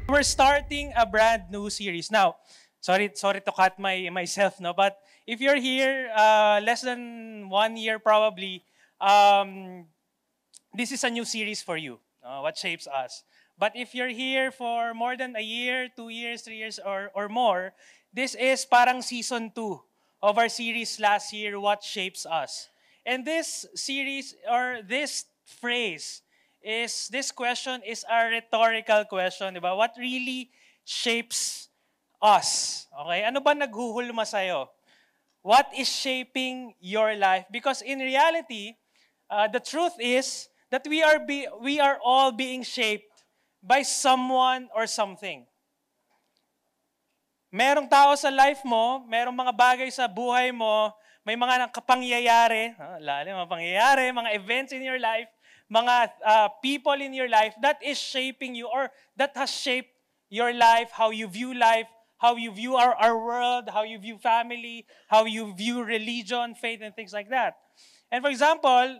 We're starting a brand new series. Now, sorry to cut myself, no, but if you're here less than 1 year probably, this is a new series for you, What Shapes Us. But if you're here for more than a year, 2 years, 3 years, or more, this is parang season 2 of our series last year, What Shapes Us. And this series, or this phrase, this question is a rhetorical question, di ba? What really shapes us? Okay? Ano ba naghuhulma sa'yo? What is shaping your life? Because in reality, the truth is that we are all being shaped by someone or something. Merong tao sa life mo, merong mga bagay sa buhay mo, may mga kapangyayari, mga pangyayari, mga events in your life, mga people in your life that is shaping you, or that has shaped your life, how you view life, how you view our world, how you view family, how you view religion, faith, and things like that. And for example,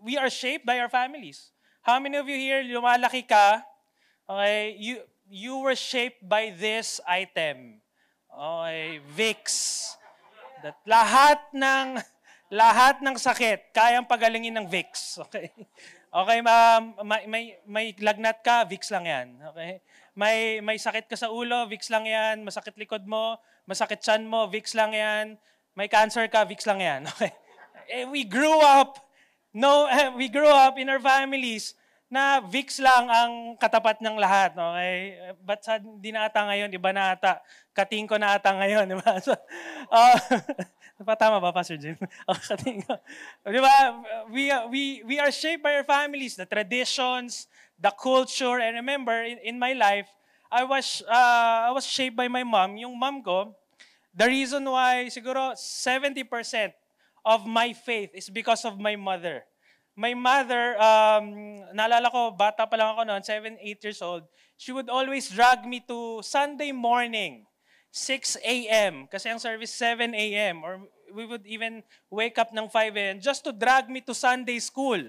we are shaped by our families. How many of you here, lumalaki ka, okay, you were shaped by this item. Okay, Vicks. That lahat ng sakit, kayang pagalingin ng Vicks. Okay? Okay, may lagnat ka, Vicks lang yan. Okay? May sakit ka sa ulo, Vicks lang yan. Masakit likod mo, masakit tiyan mo, Vicks lang yan. May cancer ka, Vicks lang yan. Okay? We grew up in our families na Vicks lang ang katapat ng lahat. Okay? But di na ata ngayon, iba na ata. Katingko na ata ngayon. Diba? So, tama ba, Pastor Jim? Katingko. Diba? We are shaped by our families, the traditions, the culture. And remember, in my life, I was shaped by my mom. Yung mom ko, the reason why siguro 70% of my faith is because of my mother. My mother, naalala ko, bata pa lang ako noon, 7, 8 years old, she would always drag me to Sunday morning, 6 a.m. Kasi ang service 7 a.m. Or we would even wake up ng 5 a.m. just to drag me to Sunday school.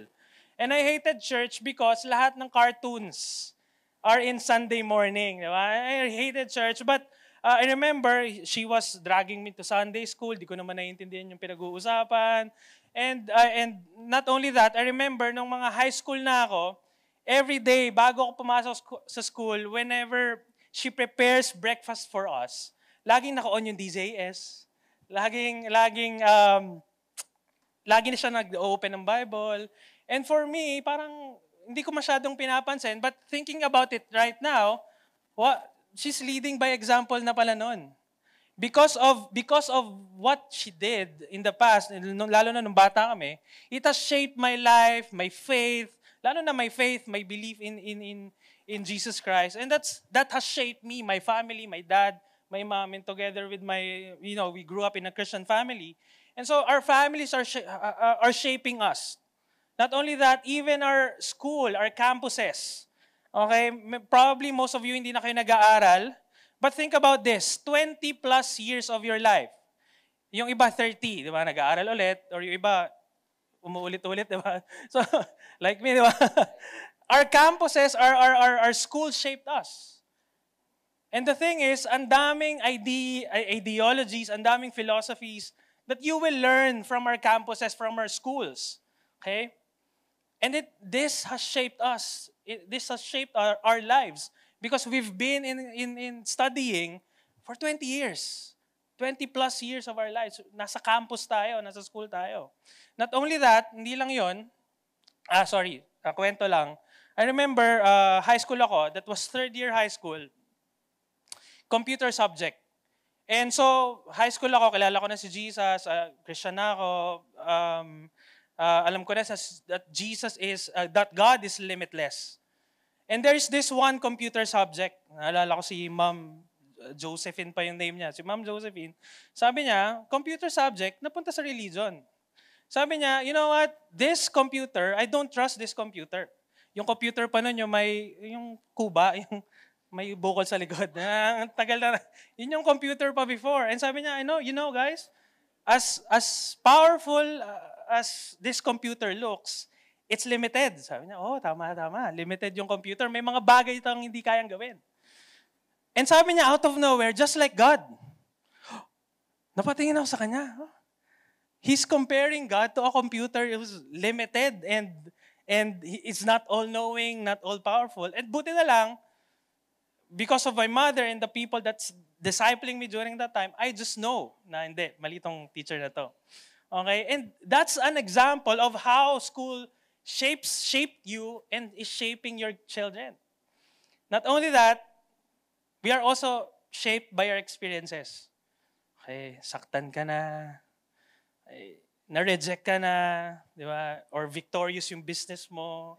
And I hated church because lahat ng cartoons are in Sunday morning. Diba? I hated church, but I remember she was dragging me to Sunday school. Di ko naman naiintindihan yung pinag-uusapan. And not only that, I remember nung mga high school na ako, every day, bago ako pumasok sa school, whenever she prepares breakfast for us, laging naka-on yung DJS. Lagi na siya nag-open ng Bible. And for me, parang hindi ko masyadong pinapansin, but thinking about it right now, she's leading by example na pala nun. Because of what she did in the past, lalo na nung bata kami, it has shaped my life, my faith, lalo na my faith, my belief in Jesus Christ. And that has shaped me, my family, my dad, my mom, and together with we grew up in a Christian family. And so our families are shaping us. Not only that, even our school, our campuses. Okay, probably most of you hindi na kayo nag-aaral. But think about this, 20 plus years of your life. Yung iba 30, di ba? Nag-aaral ulit. Or yung iba, umuulit-ulit, di ba? So, like me, di ba? Our campuses, our schools shaped us. And the thing is, ang daming ideologies, ang daming philosophies that you will learn from our campuses, from our schools. Okay? And this has shaped us. This has shaped our lives. Because we've been in studying for 20 years. 20 plus years of our lives. Nasa campus tayo, nasa school tayo. Not only that, hindi lang yun. Kwento lang. I remember high school ako, that was third year high school. Computer subject. And so, high school ako, kilala ko na si Jesus, Christian na ako. Alam ko na that God is limitless. And there's this one computer subject. Naalala ko si Ma'am Josephine pa yung name niya. Si Ma'am Josephine. Sabi niya, computer subject, napunta sa religion. Sabi niya, you know what? This computer, I don't trust this computer. Yung computer pa nun, yung kuba, yung may bukol sa likod. Tagal na. Yun yung computer pa before. And sabi niya, you know guys, as powerful as this computer looks, it's limited. Sabi niya, tama. Limited yung computer. May mga bagay itong hindi kayang gawin. And sabi niya, out of nowhere, just like God. Napatingin ako sa kanya. He's comparing God to a computer. It was limited and it's not all-knowing, not all-powerful. And buti na lang, because of my mother and the people that's discipling me during that time, I just know na hindi, mali tong teacher na to. Okay? And that's an example of how school shaped you and is shaping your children. Not only that, we are also shaped by our experiences. Okay, saktan ka na, na-reject ka na, di ba? Or victorious yung business mo.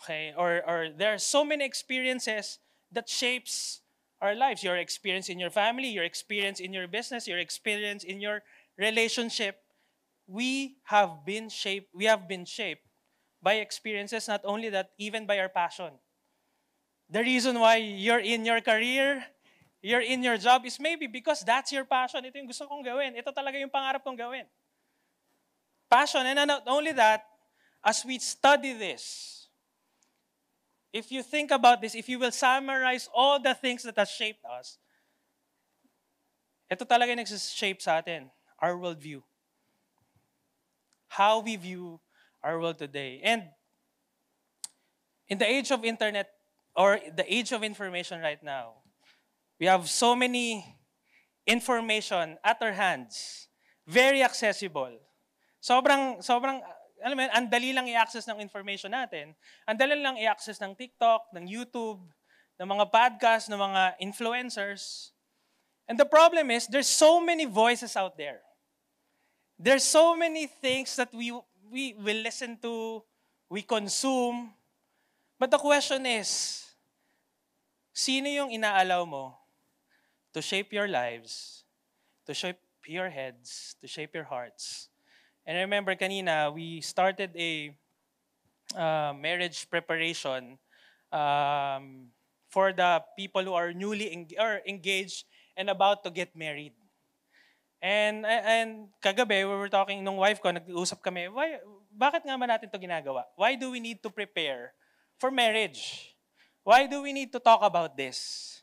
Okay, or there are so many experiences that shapes our lives. Your experience in your family, your experience in your business, your experience in your relationship. We have been shaped by experiences, not only that, even by our passion. The reason why you're in your career, you're in your job is maybe because that's your passion. Ito yung gusto kong gawin. Ito talaga yung pangarap kong gawin. Passion. And not only that, as we study this, if you think about this, if you will summarize all the things that have shaped us, ito talaga yung nag-shape sa atin, our worldview. How we view our world today. And in the age of internet, or the age of information right now, we have so many information at our hands. Very accessible. Sobrang, alam mo yun, ang dali lang i-access ng information natin. Ang dali lang i-access ng TikTok, ng YouTube, ng mga podcast, ng mga influencers. And the problem is, there's so many voices out there. There's so many things that we will listen to, we consume. But the question is, sino yung inaalaw mo to shape your lives, to shape your heads, to shape your hearts? And I remember kanina, we started a marriage preparation for the people who are newly engaged and about to get married. And kagabi, we were talking nung wife ko, nag-uusap kami, bakit nga ba natin to ginagawa? Why do we need to prepare for marriage? Why do we need to talk about this?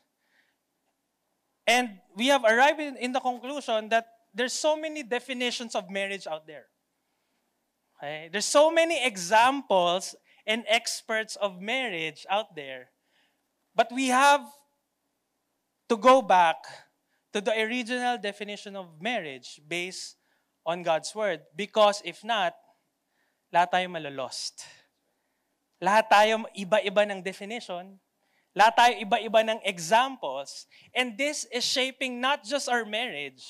And we have arrived in the conclusion that there's so many definitions of marriage out there. Okay? There's so many examples and experts of marriage out there. But we have to go back to the original definition of marriage based on God's Word. Because if not, lahat tayo malolost. Lahat tayo iba-iba ng definition. Lahat tayo iba-iba ng examples. And this is shaping not just our marriage,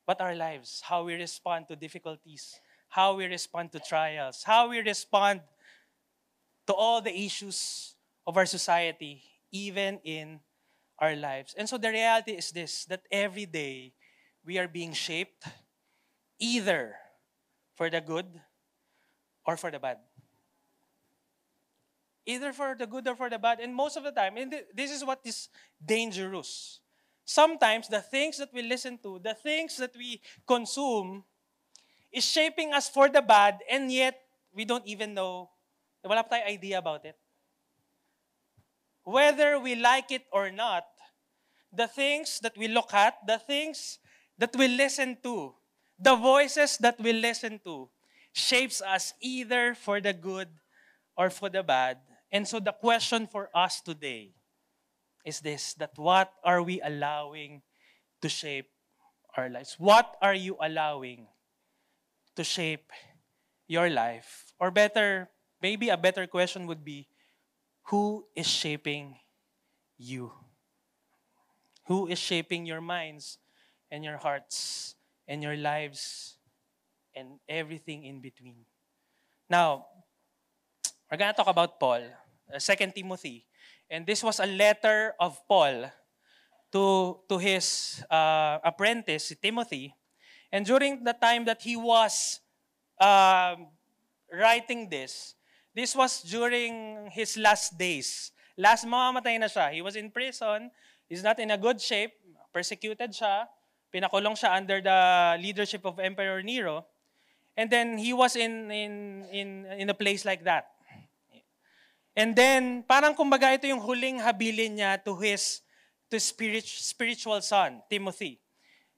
but our lives. How we respond to difficulties. How we respond to trials. How we respond to all the issues of our society, even in our lives. And so the reality is this, that every day we are being shaped either for the good or for the bad. Either for the good or for the bad. And most of the time, and this is what is dangerous. Sometimes the things that we listen to, the things that we consume, is shaping us for the bad, and yet we don't even know, wala pa tayong idea about it. Whether we like it or not, the things that we look at, the things that we listen to, the voices that we listen to, shapes us either for the good or for the bad. And so the question for us today is this, that what are we allowing to shape our lives? What are you allowing to shape your life? Or better, maybe a better question would be, who is shaping you? Who is shaping your minds and your hearts and your lives and everything in between? Now, we're going to talk about Paul, 2 Timothy. And this was a letter of Paul to his apprentice, Timothy. And during the time that he was writing this was during his last days. Last, mamamatay na siya. He was in prison. He's not in a good shape. Persecuted siya. Pinakulong siya under the leadership of Emperor Nero. And then he was in a place like that. And then, parang kumbaga ito yung huling habilin niya to his spiritual son, Timothy.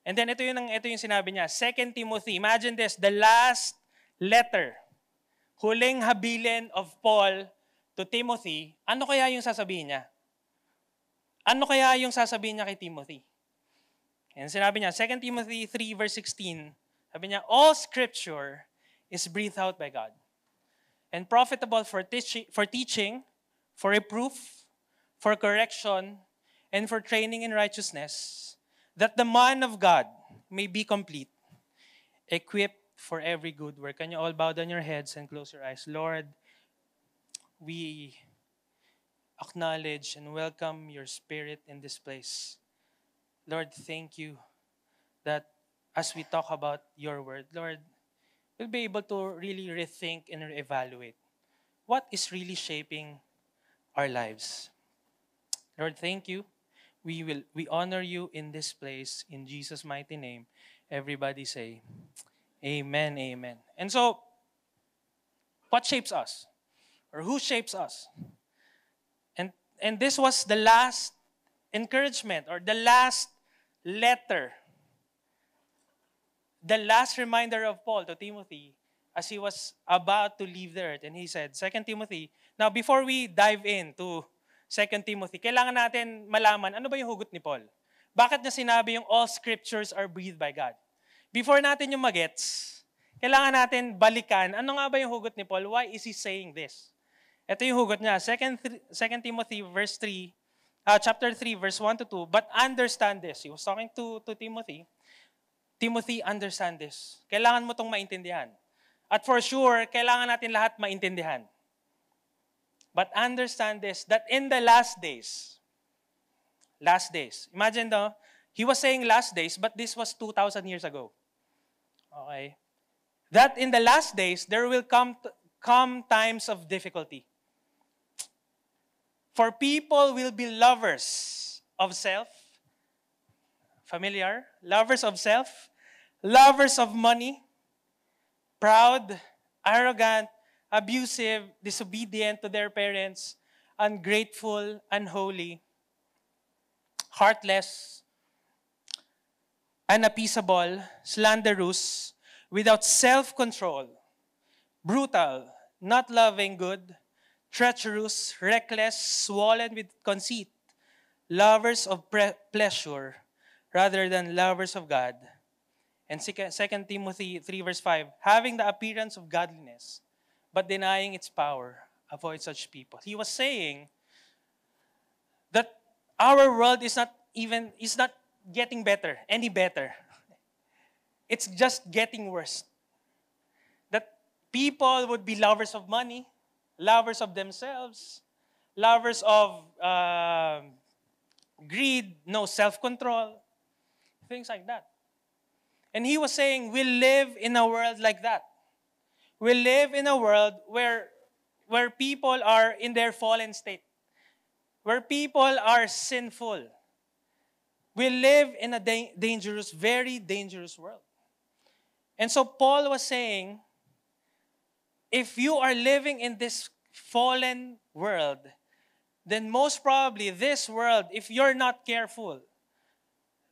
And then ito yung sinabi niya, 2 Timothy. Imagine this, the last letter, huling habilin of Paul to Timothy. Ano kaya yung sasabihin niya? Ano kaya yung sasabihin niya kay Timothy? And sinabi niya, 2 Timothy 3 verse 16, sabi niya, all scripture is breathed out by God and profitable for teaching, for reproof, for correction, and for training in righteousness, that the man of God may be complete, equipped for every good work. Can you all bow down your heads and close your eyes? Lord, we acknowledge and welcome your Spirit in this place. Lord, thank you that as we talk about your word, Lord, we'll be able to really rethink and reevaluate what is really shaping our lives. Lord, thank you. We honor you in this place in Jesus' mighty name. Everybody say, Amen, amen. And so, what shapes us? Or who shapes us? And this was the last encouragement or the last letter, the last reminder of Paul to Timothy as he was about to leave the earth. And he said, 2 Timothy, now before we dive into 2 Timothy, kailangan natin malaman, ano ba yung hugot ni Paul? Bakit niya sinabi yung all scriptures are breathed by God? Before natin yung magets, kailangan natin balikan, ano nga ba yung hugot ni Paul? Why is he saying this? Ito yung hugot niya, 2 Timothy verse 3, chapter 3, verse 1 to 2, but understand this. He was talking to Timothy. Timothy, understand this. Kailangan mo itong maintindihan. At for sure, kailangan natin lahat maintindihan. But understand this, that in the last days, imagine though, he was saying last days, but this was 2,000 years ago. Okay? That in the last days, there will come times of difficulty. For people will be lovers of self. Familiar? Lovers of self. Lovers of money. Proud, arrogant, abusive, disobedient to their parents, ungrateful, unholy, heartless, unappeasable, slanderous, without self-control, brutal, not loving good, treacherous, reckless, swollen with conceit, lovers of pleasure rather than lovers of God. And 2 Timothy 3 verse 5, having the appearance of godliness, but denying its power, avoid such people. He was saying that our world is not getting better, any better. It's just getting worse. That people would be lovers of money, lovers of themselves, lovers of greed, no self-control, things like that. And he was saying, we live in a world like that. We live in a world where people are in their fallen state, where people are sinful. We live in a dangerous, very dangerous world. And so Paul was saying, if you are living in this fallen world, then most probably this world, if you're not careful,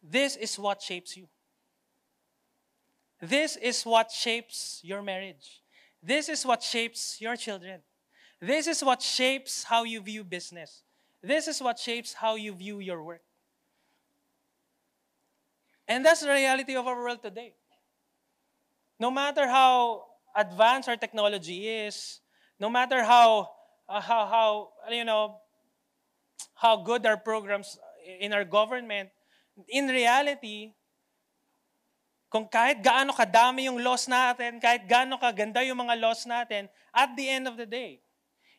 this is what shapes you. This is what shapes your marriage. This is what shapes your children. This is what shapes how you view business. This is what shapes how you view your work. And that's the reality of our world today. No matter how advanced our technology is, no matter how good our programs in our government, in reality, kung kahit gaano kadami yung laws natin, kahit gaano kaganda yung mga laws natin, at the end of the day,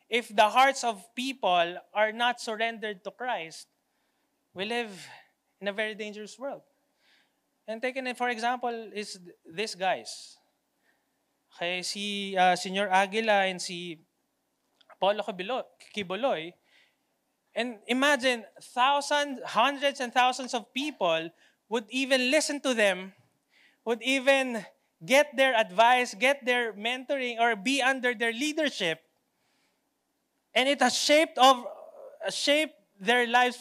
if the hearts of people are not surrendered to Christ, we live in a very dangerous world. And taken for example is these guys. Okay, si Senyor Aguila and si Apollo Quiboloy. And imagine hundreds and thousands of people would even listen to them, would even get their advice, get their mentoring, or be under their leadership. And it has shaped their lives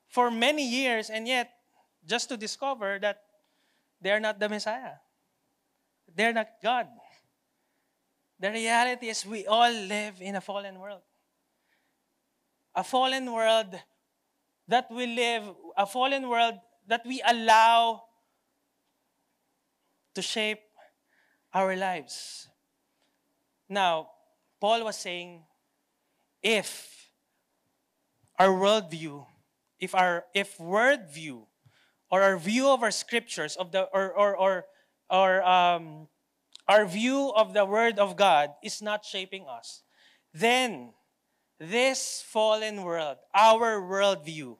for many years, and yet, just to discover that they're not the Messiah. They're not God. The reality is we all live in a fallen world. A fallen world that we live, a fallen world that we allow to shape our lives. Now, Paul was saying, if our worldview, if worldview, or our view of our scriptures, our view of the Word of God is not shaping us, then this fallen world, our worldview,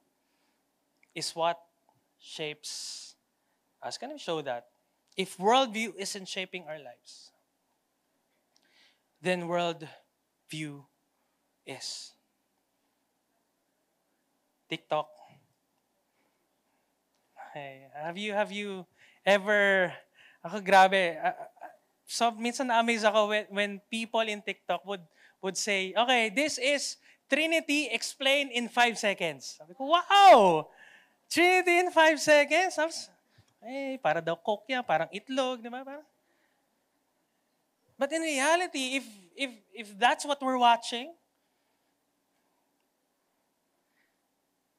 is what shapes us. Can I show that? If worldview isn't shaping our lives, then worldview is. TikTok. Hey, have you ever, ako grabe, so minsan na-amaze ako when people in TikTok would say, okay, this is Trinity explained in 5 seconds. Sabi ko, wow! Trinity in 5 seconds? Para daw coke yan, parang itlog, di ba? But in reality, if that's what we're watching,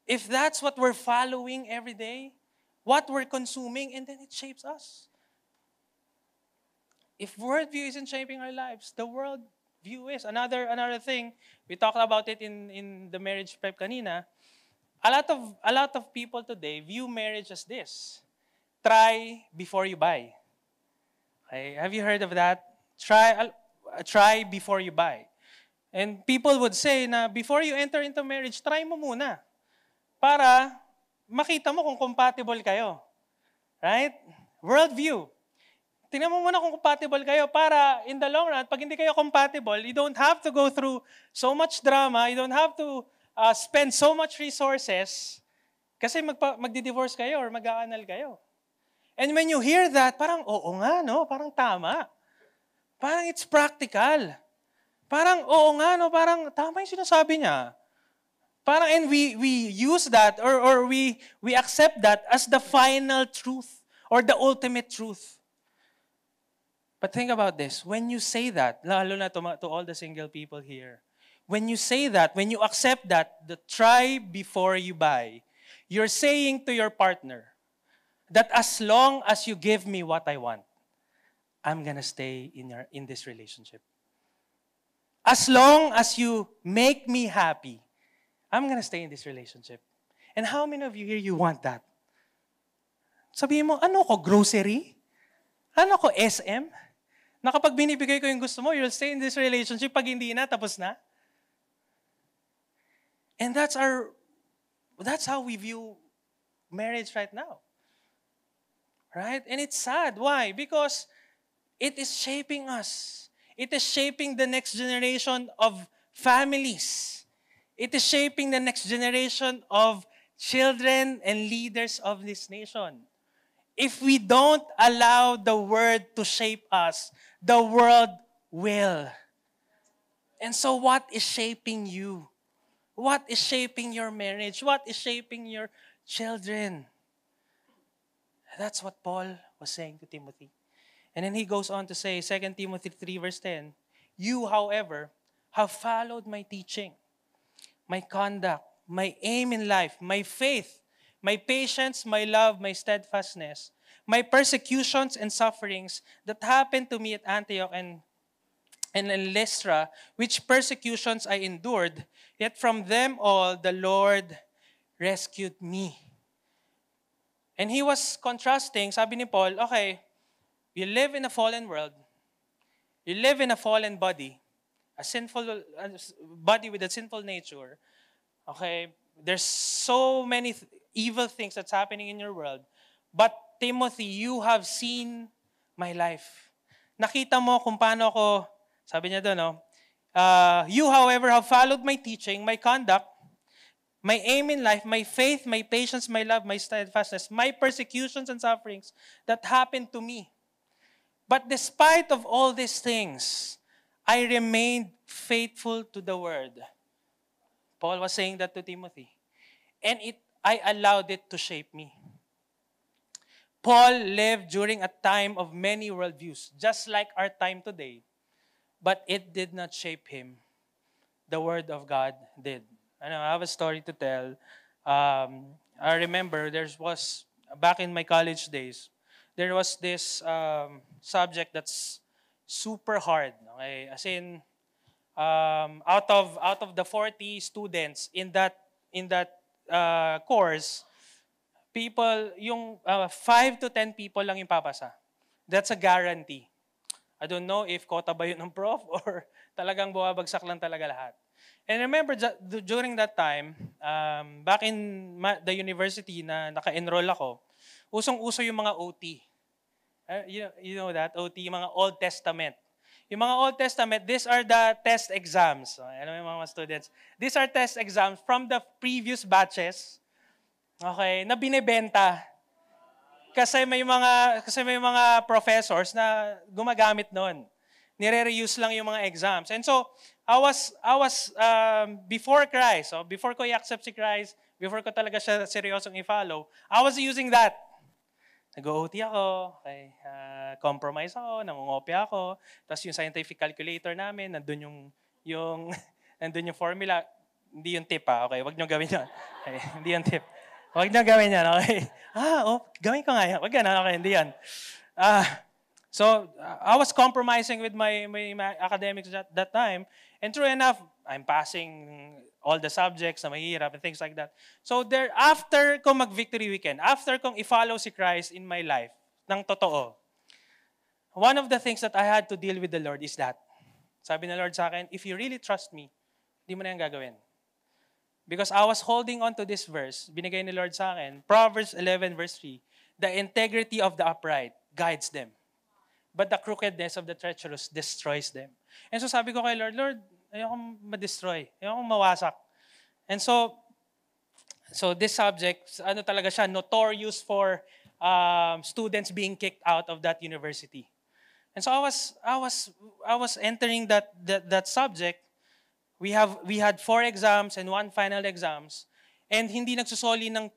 if that's what we're following every day, what we're consuming, and then it shapes us. If worldview isn't shaping our lives, the worldview is. Another thing, we talked about it in the marriage prep kanina, a lot of people today view marriage as this. Try before you buy. Okay, have you heard of that? Try before you buy. And people would say na before you enter into marriage, try mo muna. Para makita mo kung compatible kayo. Right? Worldview. Tingnan mo muna kung compatible kayo para in the long run, pag hindi kayo compatible, you don't have to go through so much drama, you don't have to spend so much resources kasi magdi-divorce kayo or mag-aanal kayo. And when you hear that, parang oo nga, no? Parang tama. Parang it's practical. Parang oo nga, no? Parang tama yung sinasabi niya. Parang, and we use that or we accept that as the final truth or the ultimate truth. But think about this. When you say that, lalo na to all the single people here, when you say that, when you accept that, the try before you buy, you're saying to your partner that as long as you give me what I want, I'm gonna stay in this relationship. As long as you make me happy, I'm gonna stay in this relationship. And how many of you here, you want that? Sabihin mo, ano ko, grocery? Ano ko, SM? Na kapag binibigay ko yung gusto mo, you'll stay in this relationship. Pag hindi na, tapos na. And that's how we view marriage right now. Right? And it's sad. Why? Because it is shaping us. It is shaping the next generation of families. It is shaping the next generation of children and leaders of this nation. If we don't allow the Word to shape us, the world will. And so what is shaping you? What is shaping your marriage? What is shaping your children? That's what Paul was saying to Timothy. And then he goes on to say, 2 Timothy 3 verse 10, you, however, have followed my teaching, my conduct, my aim in life, my faith, my patience, my love, my steadfastness, my persecutions and sufferings that happened to me at Antioch and in Lystra, which persecutions I endured, yet from them all the Lord rescued me. And he was contrasting, sabi ni Paul, okay, you live in a fallen world, you live in a fallen body, a sinful body with a sinful nature, okay, there's so many evil things that's happening in your world. But Timothy, you have seen my life. Nakita mo kung paano ako, sabi niya doon, no? You, however, have followed my teaching, my conduct, my aim in life, my faith, my patience, my love, my steadfastness, my persecutions and sufferings that happened to me. But despite of all these things, I remained faithful to the word. Paul was saying that to Timothy. And I allowed it to shape me. Paul lived during a time of many worldviews, just like our time today. But it did not shape him. The word of God did. I have a story to tell. I remember back in my college days, there was this subject that's super hard. Okay? As in, out of the 40 students in that course, yung 5 to 10 people lang yung papasa. That's a guarantee. I don't know if quota ba yun ng prof or talagang buwabagsak lang talaga lahat. And remember, during that time, back in the university na naka-enroll ako, usong-uso yung mga OT. You know that? OT, yung mga Old Testament. Yung mga Old Testament, these are the test exams. Ano yung mga students? These are test exams from the previous batches, okay, na binebenta. Kasi may mga professors na gumagamit noon. Nire-reuse lang yung mga exams. And so, I was before Christ, so before ko i-accept si Christ, before ko talaga siya seryosong i-follow, I was using that. Nag-OT ako, okay, compromise ako, nangungopia ako, tapos yung scientific calculator namin, nandun yung formula, hindi yung tip okay, wag niyo gawin yun. Okay, hindi yung tip. Wag niyo gawin yan, okay? Gawin ko nga yan. Wag yan, okay, hindi yan. So, I was compromising with my academics at that time. And true enough, I'm passing all the subjects na mahirap and things like that. So, after kong mag-victory weekend, after kong i-follow si Christ in my life, ng totoo, one of the things that I had to deal with the Lord is that, sabi ng Lord sa akin, if you really trust me, di mo na yan gagawin. Because I was holding on to this verse, binigay ni Lord sa akin, Proverbs 11 verse 3, the integrity of the upright guides them, but the crookedness of the treacherous destroys them. And so sabi ko kay Lord, ayokong ma-destroy, ayokong mawasak. And so this subject, talaga siya, notorious for students being kicked out of that university. And so I was entering that subject. We had 4 exams and 1 final exams, and hindi nagsusoli ng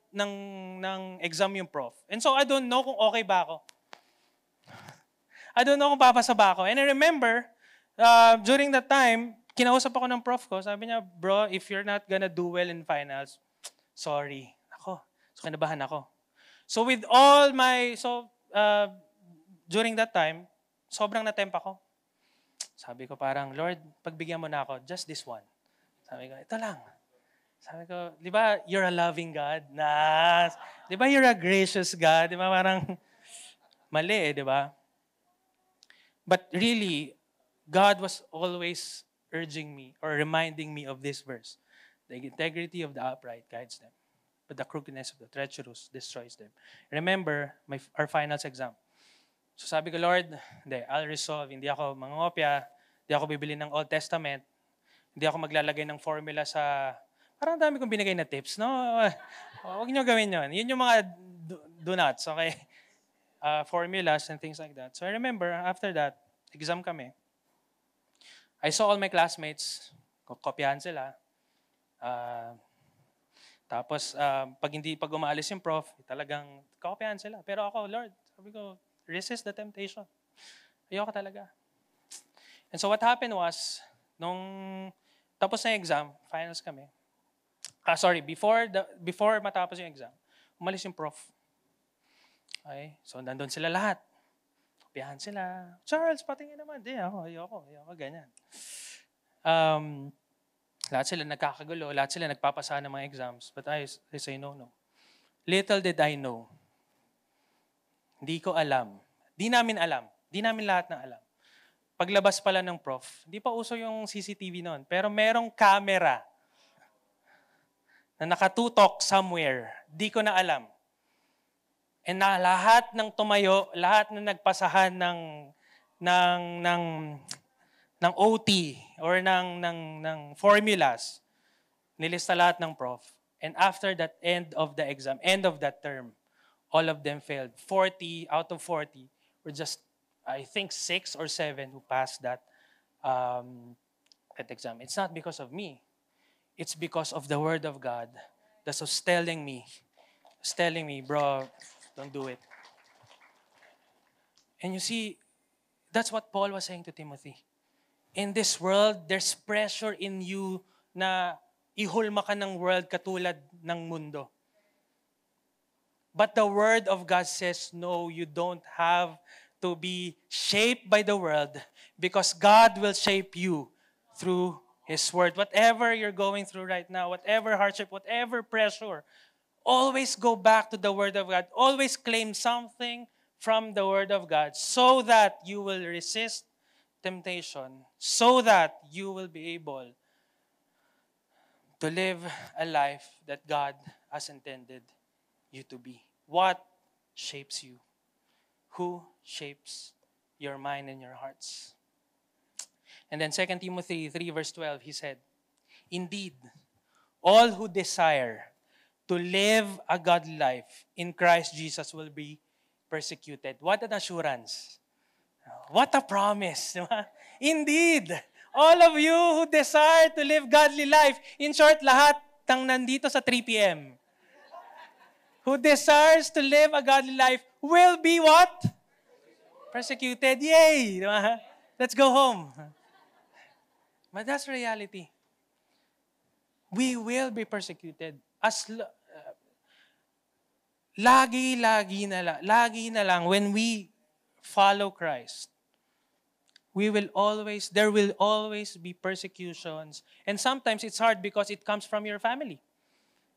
exam yung prof. And so I don't know kung okay ba ako. I don't know kung papasa ba ako. And I remember, during that time, kinausap ako ng prof ko. Sabi niya, bro, if you're not gonna do well in finals, sorry. So kinabahan ako. So during that time, sobrang natemp ako. Sabi ko parang, Lord, pagbigyan mo na ako, just this one. Sabi ko, ito lang. Sabi ko, di ba, you're a loving God? Di ba, you're a gracious God? Di ba, parang mali di ba? But really, God was always urging me or reminding me of this verse. The integrity of the upright guides them, but the crookedness of the treacherous destroys them. Remember, our finals exam. So sabi ko, Lord, I'll resolve. Hindi ako mangopya, hindi ako bibili ng Old Testament, hindi ako maglalagay ng formula sa, parang dami kong binigay na tips, no? Huwag niyo gawin yun. Yun yung mga do nots, okay? Formulas and things like that. So I remember, after that, exam kami. I saw all my classmates, kopyahan sila. Tapos, pag umaalis yung prof, talagang kopyahan sila. Pero ako, Lord, sabi ko, resist the temptation. Ayoko talaga. And so what happened was, nung tapos na yung exam, finals kami. Before matapos yung exam, umalis yung prof. Okay? So nandun sila lahat. Piyahan sila. Charles, patingin naman. Ayoko, ganyan. Lahat sila nagkakagulo, lahat sila nagpapasa ng mga exams. But I say no. Little did I know, hindi ko alam. Di namin alam. Di namin lahat na alam. Paglabas pala ng prof, hindi pa uso yung CCTV noon, pero merong camera na nakatutok somewhere. Di ko na alam. And na lahat ng tumayo, lahat na nagpasahan ng OT or ng formulas, nilista lahat ng prof. And after that end of the exam, end of that term, all of them failed. 40 out of 40 were just I think 6 or 7 who passed that exam. It's not because of me. It's because of the Word of God that was telling me, bro, don't do it. And you see, that's what Paul was saying to Timothy. In this world, there's pressure in you na ihulma ka ng world katulad ng mundo. But the Word of God says, no, you don't have to be shaped by the world because God will shape you through His Word. Whatever you're going through right now, whatever hardship, whatever pressure, always go back to the Word of God. Always claim something from the Word of God so that you will resist temptation, so that you will be able to live a life that God has intended you to be. What shapes you? Who shapes your mind and your hearts? And then 2 Timothy 3 verse 12, he said, indeed, all who desire to live a godly life in Christ Jesus will be persecuted. What an assurance. What a promise. Indeed, all of you who desire to live godly life, in short, lahat ng nandito sa 3 p.m., who desires to live a godly life will be what? Persecuted. Yay! Let's go home. But that's reality. We will be persecuted. Lagi na lang when we follow Christ, there will always be persecutions. And sometimes it's hard because it comes from your family.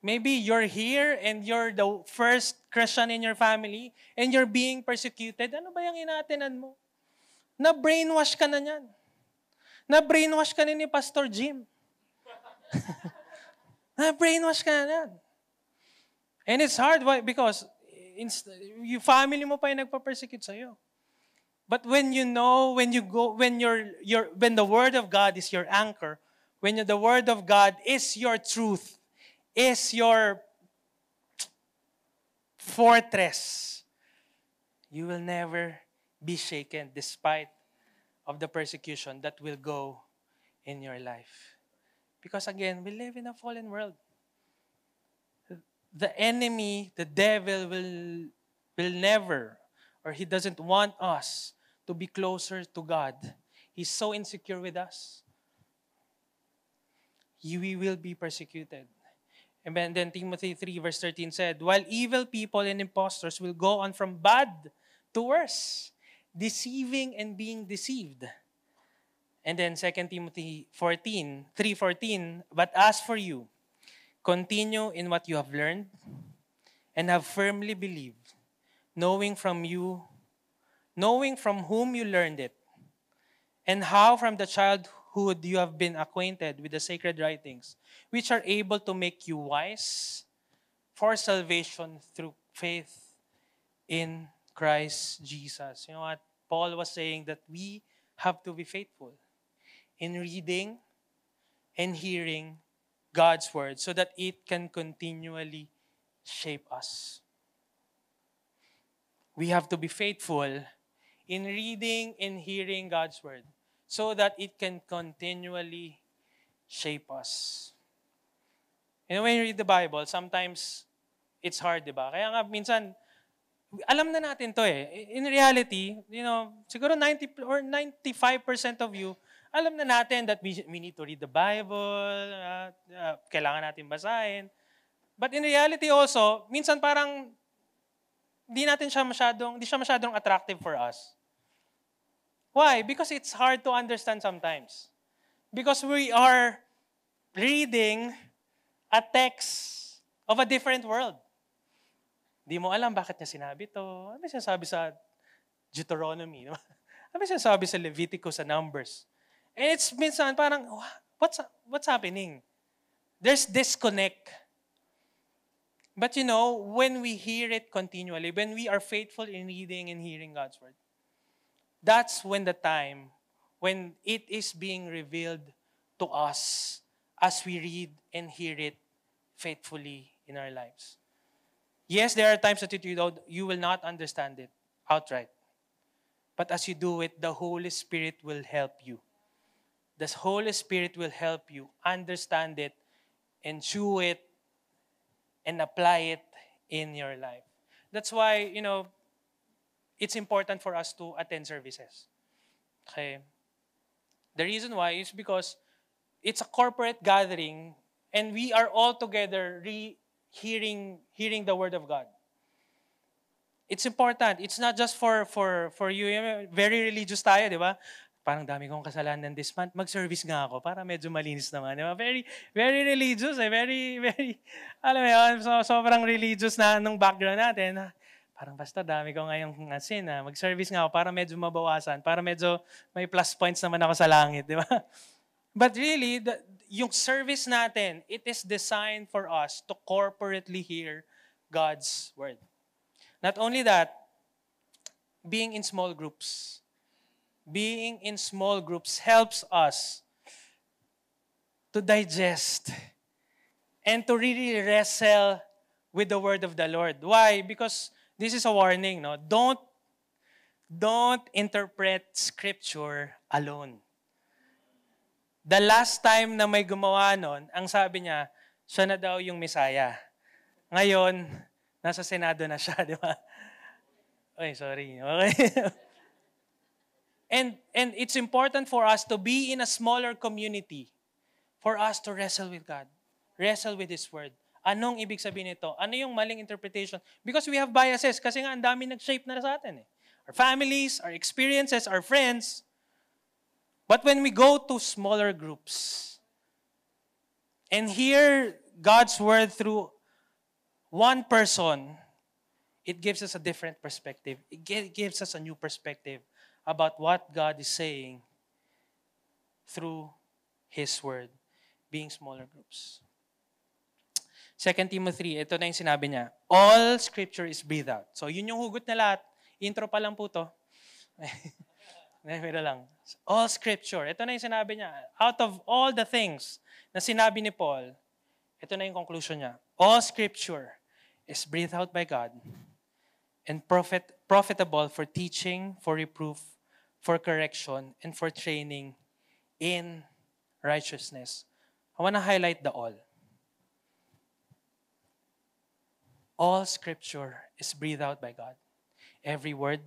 Maybe you're here and you're the first Christian in your family and you're being persecuted. Ano ba yung inaatinan mo? Na-brainwash ka na niyan. Na-brainwash ka na ni Pastor Jim. Na-brainwash ka na niyan. And it's hard because yung family mo pa yung nagpa-persecute sa'yo. But when you know, when the Word of God is your anchor, when the Word of God is your truth, is your fortress, you will never be shaken despite of the persecution that will go in your life. Because again, we live in a fallen world. The enemy, the devil will never, or he doesn't want us to be closer to God. He's so insecure with us. We will be persecuted. And then Timothy 3 verse 13 said, while evil people and impostors will go on from bad to worse, deceiving and being deceived. And then 2 Timothy 3:14, but as for you, continue in what you have learned and have firmly believed, knowing from whom you learned it, and how from the childhood you have been acquainted with the sacred writings, which are able to make you wise for salvation through faith in Christ Jesus. You know what? Paul was saying that we have to be faithful in reading and hearing God's Word so that it can continually shape us. We have to be faithful in reading and hearing God's Word so that it can continually shape us. You know, when you read the Bible, sometimes it's hard, di ba? Kaya nga minsan, alam na natin to eh. In reality, you know, siguro 90 or 95% of you, alam na natin that we need to read the Bible, kailangan natin basahin. But in reality also, minsan parang hindi siya masyadong attractive for us. Why? Because it's hard to understand sometimes. Because we are reading a text of a different world. Di mo alam bakit niya sinabi to. Ano sinasabi sa Deuteronomy? Ano sinasabi sa Leviticus, sa Numbers? And it's minsan parang, what's happening? There's disconnect. But you know, when we hear it continually, when we are faithful in reading and hearing God's Word, that's when the time when it is being revealed to us as we read and hear it faithfully in our lives. Yes, there are times that you will not understand it outright. But as you do it, the Holy Spirit will help you. The Holy Spirit will help you understand it and chew it and apply it in your life. That's why, it's important for us to attend services. Okay? The reason why is because it's a corporate gathering and we are all together hearing the Word of God. It's important. It's not just for you. Very religious tayo, di ba? Parang dami kong kasalanan this month. Mag-service nga ako para medyo malinis naman. Di ba? Very, very religious. Very, very, alam mo yun, sobrang religious na nung background natin. Parang basta dami ko ngayong sin. Mag-service nga ako para medyo mabawasan. Para medyo may plus points naman ako sa langit. Di ba? But really, yung service natin, it is designed for us to corporately hear God's Word. Not only that, being in small groups. Being in small groups helps us to digest and to really wrestle with the Word of the Lord. Why? Because this is a warning, no? Don't interpret Scripture alone. The last time na may gumawa nun, ang sabi niya, siya na daw yung Messiah. Ngayon, nasa Senado na siya, di ba? Oy, sorry. Okay. And it's important for us to be in a smaller community for us to wrestle with God. Wrestle with His Word. Anong ibig sabihin nito? Ano yung maling interpretation? Because we have biases. Kasi nga, ang dami nag-shape na sa atin. Our families, our experiences, our friends. But when we go to smaller groups and hear God's Word through one person, it gives us a different perspective. It gives us a new perspective about what God is saying through His Word, being smaller groups. 2 Timothy 3, ito na yung sinabi niya. All Scripture is breathed out. So yun yung hugot na lahat. Intro pa lang po to. Pero lang. All Scripture. Ito na yung sinabi niya. Out of all the things na sinabi ni Paul, ito na yung conclusion niya. All Scripture is breathed out by God and profitable for teaching, for reproof, for correction, and for training in righteousness. I want to highlight the all. All Scripture is breathed out by God. Every word,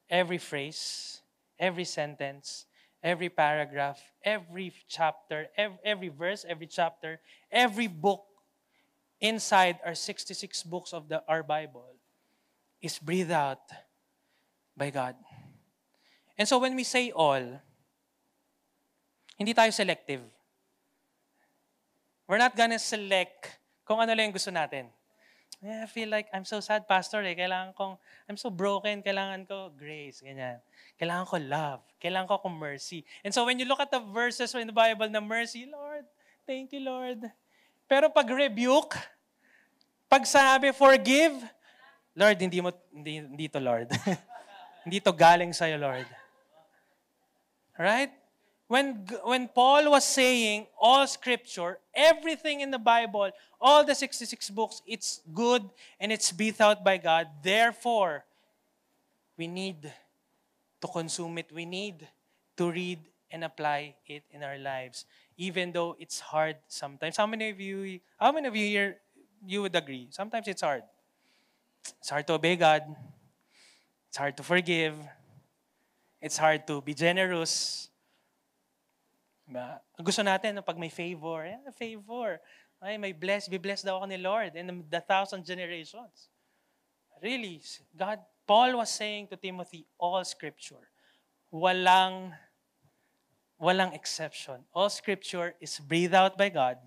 every phrase, every sentence, every paragraph, every chapter, every verse, every chapter, every book inside our 66 books of our Bible is breathed out by God. And so when we say all, hindi tayo selective. We're not gonna select kung ano lang yung gusto natin. I feel like I'm so sad, Pastor. I'm so broken. Kailangan ko grace. Ganyan. Kailangan ko love. Kailangan ko mercy. And so when you look at the verses in the Bible na mercy, Lord, thank you, Lord. Pero pag rebuke, pag sabi forgive, Lord, hindi to Lord. Hindi to galing sa'yo, Lord. Right? When Paul was saying all Scripture, everything in the Bible, all the 66 books, it's good and it's breathed out by God. Therefore, we need to consume it. We need to read and apply it in our lives, even though it's hard sometimes. How many of you here you would agree? Sometimes it's hard. It's hard to obey God. It's hard to forgive. It's hard to be generous. Gusto natin pag may favor, favor. Ay, be blessed daw ako ni Lord in the 1,000 generations. Really, Paul was saying to Timothy, all Scripture. Walang exception. All Scripture is breathed out by God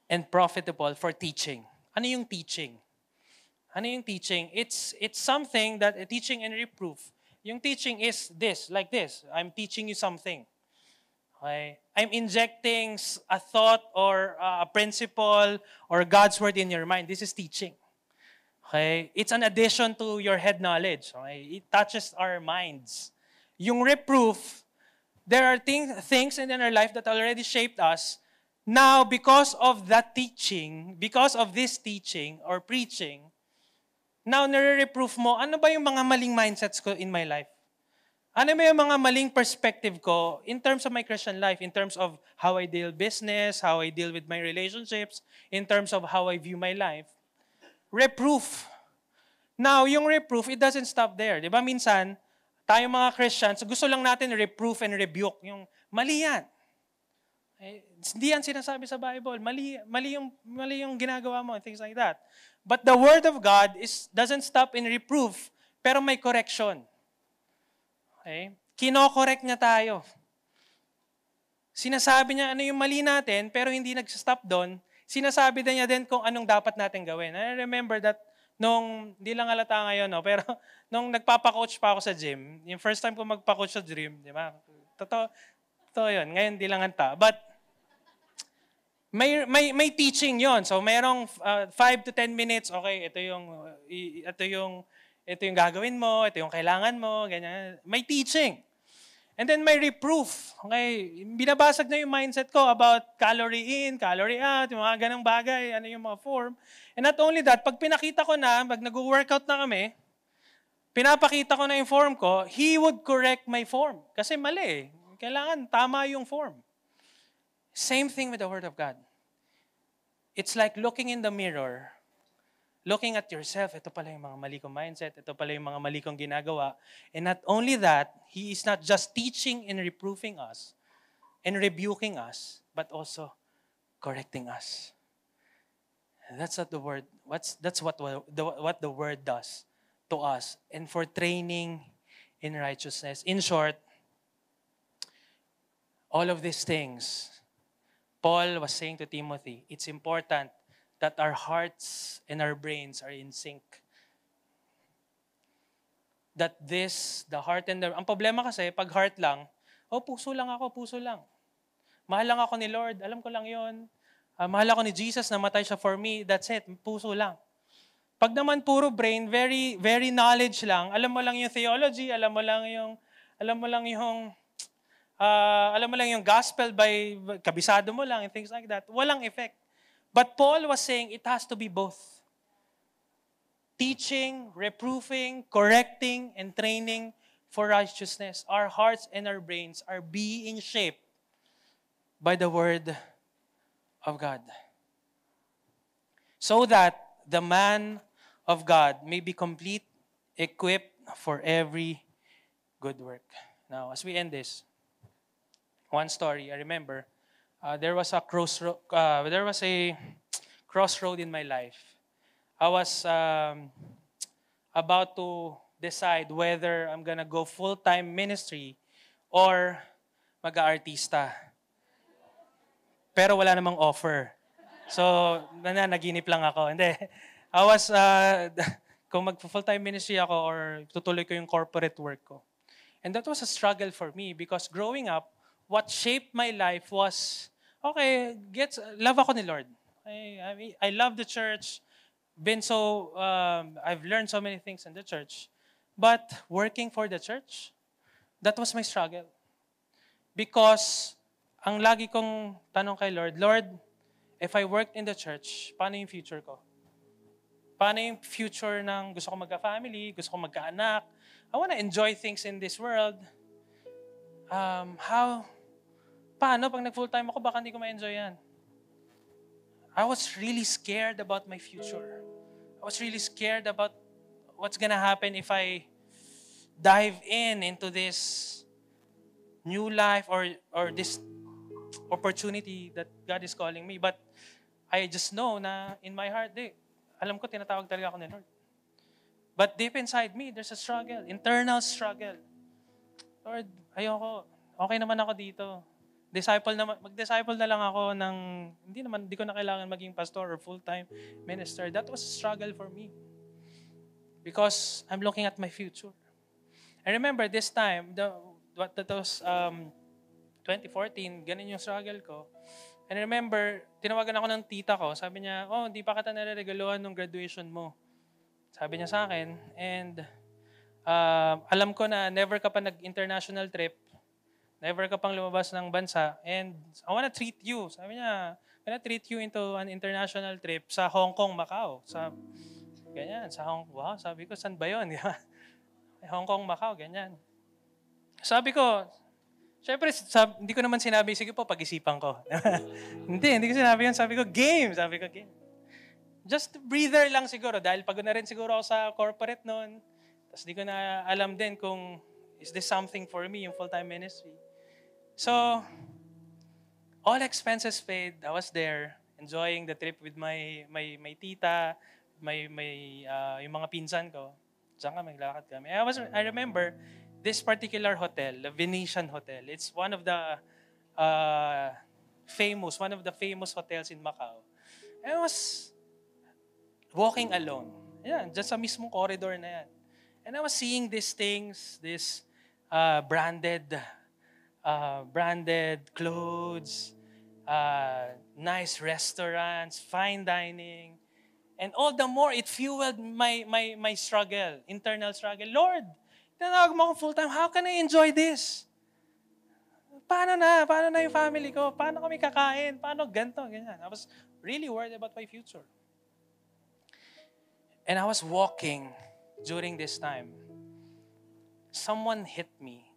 and profitable for teaching. Ano yung teaching? Ano yung teaching? It's something that teaching and reproof. Yung teaching is like this. I'm teaching you something. Okay? I'm injecting a thought or a principle or God's Word in your mind. This is teaching. Okay? It's an addition to your head knowledge. Okay? It touches our minds. Yung reproof, there are things in our life that already shaped us. Now, because of that teaching, because of this teaching or preaching, Now, nare-reproof mo, ano ba yung mga maling mindsets ko in my life? Ano ba yung mga maling perspective ko in terms of my Christian life, in terms of how I deal business, how I deal with my relationships, in terms of how I view my life? Reproof. Now, yung reproof, it doesn't stop there. Di ba minsan, tayong mga Christians, gusto lang natin reproof and rebuke. Yung mali yan. Hindi yan sinasabi sa Bible. Mali yung ginagawa mo and things like that. But the Word of God doesn't stop in reproof, pero may correction. Okay? Kino-correct niya tayo. Sinasabi niya ano yung mali natin, pero hindi nag-stop doon. Sinasabi niya din kung anong dapat natin gawin. I remember that hindi lang halata ngayon, no? Pero nung nagpapa-coach pa ako sa gym, yung first time ko magpa-coach sa gym, di ba? Totoo yun. Ngayon, di lang hanta. But, may teaching yon. So, mayroong 5 to 10 minutes, okay, ito yung gagawin mo, ito yung kailangan mo, ganyan. May teaching. And then may reproof. Okay, binabasag na yung mindset ko about calorie in, calorie out, yung mga ganang bagay, ano yung mga form. And not only that, pag pinakita ko na, pag nag-workout na kami, pinapakita ko na yung form ko, he would correct my form. Kasi mali eh. Kailangan tama yung form. Same thing with the Word of God. It's like looking in the mirror, looking at yourself, ito pala yung mga mali kong mindset, ito pala yung mga mali kong ginagawa. And not only that, He is not just teaching and reproving us and rebuking us, but also correcting us. And that's what the Word does to us. And for training in righteousness. In short, all of these things, Paul was saying to Timothy, it's important that our hearts and our brains are in sync. That the heart and ang problema kasi, pag heart lang, puso lang. Mahal lang ako ni Lord, alam ko lang yon. Mahal ako ni Jesus, namatay siya for me, that's it, puso lang. Pag naman puro brain, very, very knowledge lang, alam mo lang yung theology, alam mo lang yung gospel by kabisado mo lang and things like that, walang effect. But Paul was saying it has to be both. Teaching, reproofing, correcting, and training for righteousness. Our hearts and our brains are being shaped by the Word of God. So that the man of God may be complete, equipped for every good work. Now, as we end this, one story, I remember, there was a crossroad in my life. I was about to decide whether I'm gonna go full-time ministry or mag-aartista. Pero wala namang offer. So, naginip lang ako. Hindi. I was, kung mag-full-time ministry ako or tutuloy ko yung corporate work ko. And that was a struggle for me because growing up, what shaped my life was, love ako ni Lord. I love the church. I've learned so many things in the church. But working for the church, that was my struggle. Because ang lagi kong tanong kay Lord, Lord, if I worked in the church, paano yung future ko? Paano yung future ng gusto ko magka-family, gusto ko magka-anak? I want to enjoy things in this world. Paano pag nag-full-time ako, baka hindi ko ma-enjoy yan? I was really scared about my future. I was really scared about what's gonna happen if I dive into this new life or this opportunity that God is calling me. But I just know na in my heart, alam ko tinatawag talaga ako ni Lord. But deep inside me, there's a struggle, internal struggle. Lord, ayoko. Okay naman ako dito. Mag-disciple na lang ako hindi ko na kailangan maging pastor or full-time minister. That was a struggle for me. Because I'm looking at my future. I remember this time, that was 2014, ganun yung struggle ko. And I remember, tinawagan ako ng tita ko. Sabi niya, hindi pa kita nare-regaluhan ng graduation mo. Sabi niya sa akin. And alam ko na never ka pa nag-international trip. Never ka pang lumabas ng bansa. And I wanna treat you. Sabi niya, I wanna treat you into an international trip sa Hong Kong, Macau. Ganyan, wow, sabi ko, saan ba yun? Hong Kong, Macau, ganyan. Sabi ko, syempre, hindi ko naman sinabi, sige po, pag-isipan ko. Hindi ko sinabi yun. Sabi ko, game. Just breather lang siguro dahil pagod na rin siguro ako sa corporate noon. Tapos di ko na alam din kung is this something for me, yung full-time ministry. So, all expenses paid. I was there enjoying the trip with my tita, yung mga pinsan ko. Diyan kami, naglalakad kami. I remember this particular hotel, the Venetian Hotel. It's one of the famous hotels in Macau. And I was walking alone. Yan, just sa mismong corridor na yan. And I was seeing these things, this branded clothes, nice restaurants, fine dining. And all the more, it fueled my struggle, internal struggle. Lord, tinawag mo ako full-time, how can I enjoy this? Paano na yung family ko? Paano kami kakain? Paano ganito? Ganyan. I was really worried about my future. And I was walking during this time. Someone hit me.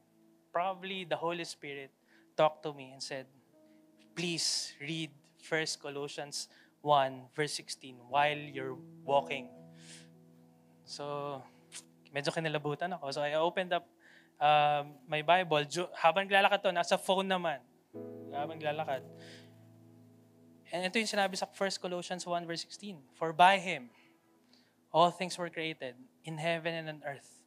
Probably the Holy Spirit talked to me and said, please read 1 Colossians 1 verse 16 while you're walking. So, medyo kinalabutan ako. So I opened up my Bible. Habang naglalakad to, nasa phone naman. Habang naglalakad. And ito yung sinabi sa 1 Colossians 1 verse 16. For by Him, all things were created in heaven and on earth,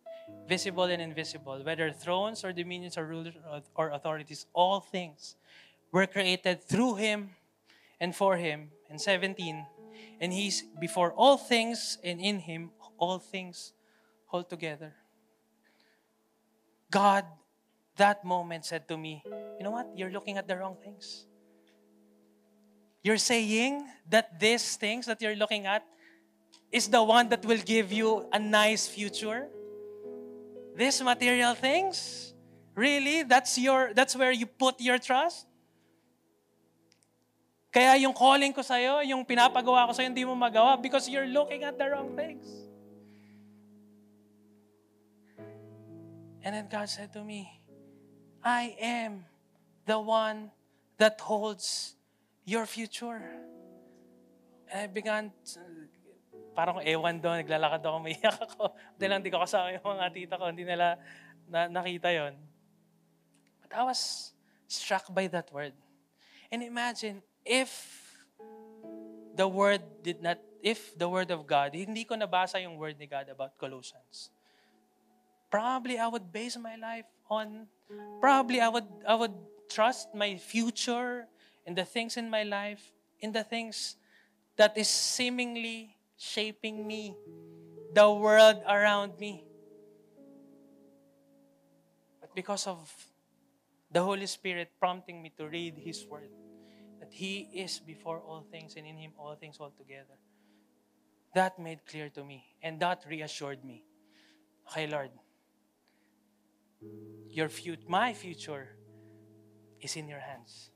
visible and invisible, whether thrones or dominions or rulers or authorities, all things were created through Him and for Him. And 17, and He's before all things, and in Him all things hold together. God, that moment said to me, you know what? You're looking at the wrong things. You're saying that these things that you're looking at is the one that will give you a nice future? These material things? Really? That's where you put your trust? Kaya yung calling ko sa'yo, yung pinapagawa ko sa'yo, hindi mo magawa because you're looking at the wrong things. And then God said to me, I am the one that holds your future. And I began parang ewan doon, naglalakad ako, maiyak ako. Dahil hindi ko kasama yung mga tita ko, hindi nila nakita yon. But I was struck by that word. And imagine, if the word of God, hindi ko nabasa yung word ni God about Colossians, probably I would base my life on, I would trust my future and the things in my life, in the things that is seemingly shaping me, the world around me. But because of the Holy Spirit prompting me to read His Word, that He is before all things and in Him all things hold together, that made clear to me and that reassured me. Okay, Lord, my future is in your hands.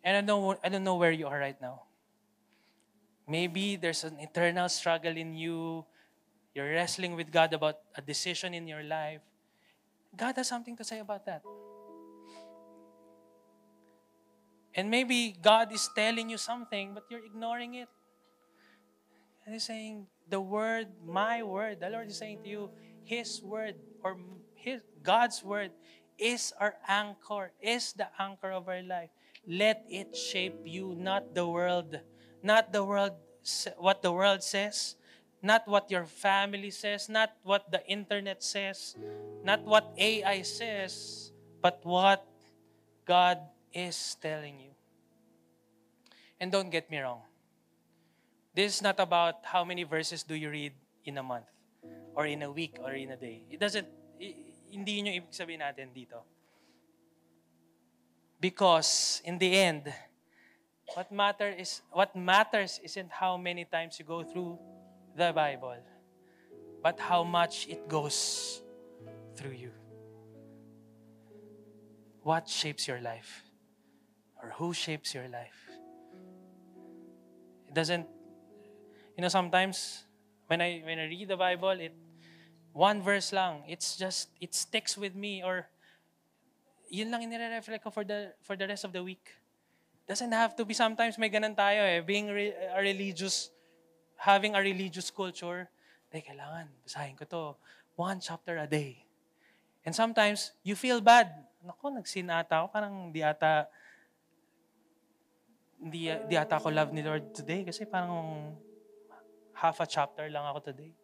And I don't know where you are right now. Maybe there's an eternal struggle in you. You're wrestling with God about a decision in your life. God has something to say about that. And maybe God is telling you something, but you're ignoring it. And He's saying, the word, my word, the Lord is saying to you, His word, or God's word, is our anchor, is the anchor of our life. Let it shape you, not the world. Not what the world says, not what your family says, not what the internet says, not what AI says, but what God is telling you. And don't get me wrong. This is not about how many verses do you read in a month, or in a week, or in a day. Hindi yun yung ibig sabihin natin dito. Because in the end, what matters isn't how many times you go through the Bible, but how much it goes through you. What shapes your life? Or who shapes your life? It doesn't, sometimes When I read the Bible, one verse lang, it sticks with me, or yun lang inire-reflect ko for the rest of the week. Doesn't have to be, sometimes may ganun tayo being a religious, having a religious culture, kailangan, basahin ko to, 1 chapter a day. And sometimes, you feel bad. Naku, nag-sin ata ako, parang di ata ako love ni Lord today, kasi parang half a chapter lang ako today.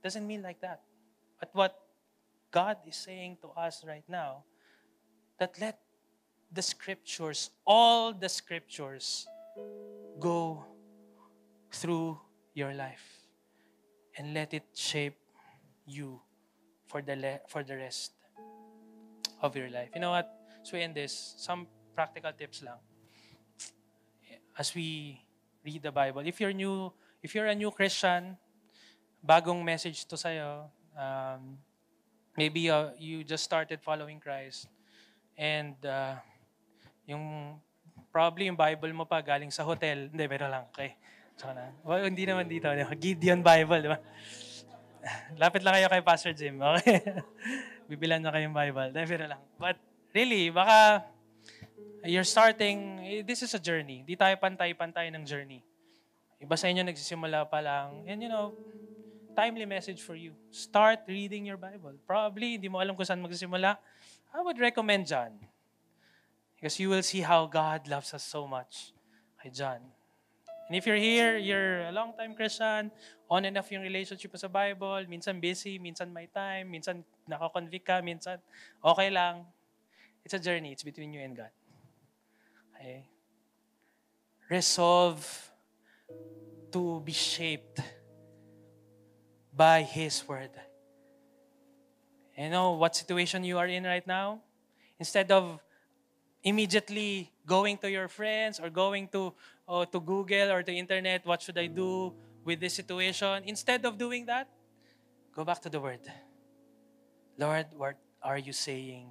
Doesn't mean like that. But what God is saying to us right now, that let the scriptures, all the scriptures, go through your life and let it shape you for the rest of your life. You know what? So we end this, some practical tips lang. As we read the Bible, if you're a new Christian, bagong message to sa'yo, maybe you just started following Christ, and probably yung Bible mo pa galing sa hotel. Hindi, pero lang. Okay. So, well, hindi naman dito. Gideon Bible, di ba? Lapit lang kayo kay Pastor Jim. Okay? Bibilan na kayong Bible. Hindi, pero lang. But really, baka you're starting, this is a journey. Di tayo pantay-pantay ng journey. Iba sa inyo nagsisimula pa lang. And timely message for you. Start reading your Bible. Probably, hindi mo alam kung saan magsisimula. I would recommend John. Because you will see how God loves us so much. Kay John. And if you're here, you're a long-time Christian, on and off yung relationship sa Bible, minsan busy, minsan may time, minsan nakakonvict ka, minsan okay lang. It's a journey. It's between you and God. Okay? Resolve to be shaped by His Word. You know what situation you are in right now? Instead of immediately going to your friends or going to Google or to internet, what should I do with this situation? Instead of doing that, go back to the Word. Lord, what are you saying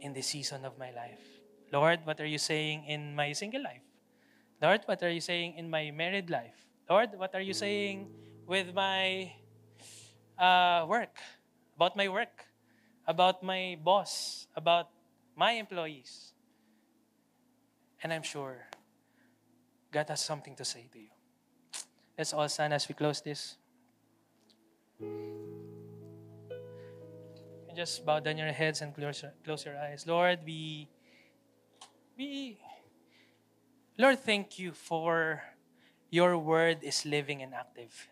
in this season of my life? Lord, what are you saying in my single life? Lord, what are you saying in my married life? Lord, what are you saying with my work? About my work? About my boss? About my employees? And I'm sure God has something to say to you. Let's all stand as we close this. And just bow down your heads and close your eyes. Lord, Lord, thank you for your word is living and active.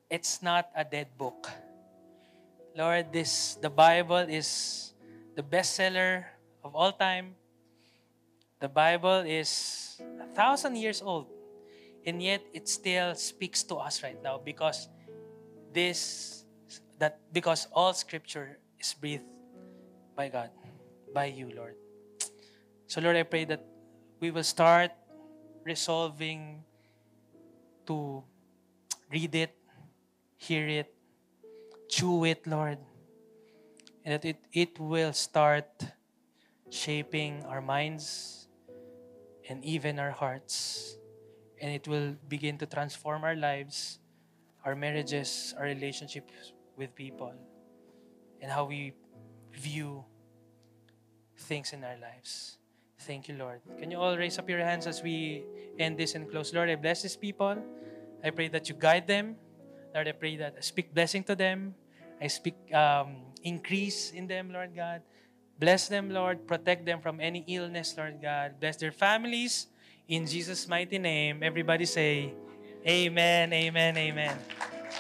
It's not a dead book. Lord, the Bible is the bestseller of all time. The Bible is 1,000 years old, and yet it still speaks to us right now because all Scripture is breathed by God, by you, Lord. So, Lord, I pray that we will start resolving to read it, hear it, chew it, Lord, and that it will start shaping our minds and even our hearts, and it will begin to transform our lives, our marriages, our relationships with people, and how we view things in our lives. Thank you, Lord. Can you all raise up your hands as we end this and close? Lord, I bless these people. I pray that you guide them. Lord, I pray that I speak blessing to them. I speak increase in them, Lord God. Bless them, Lord. Protect them from any illness, Lord God. Bless their families. In Jesus' mighty name, everybody say, Amen, amen, amen.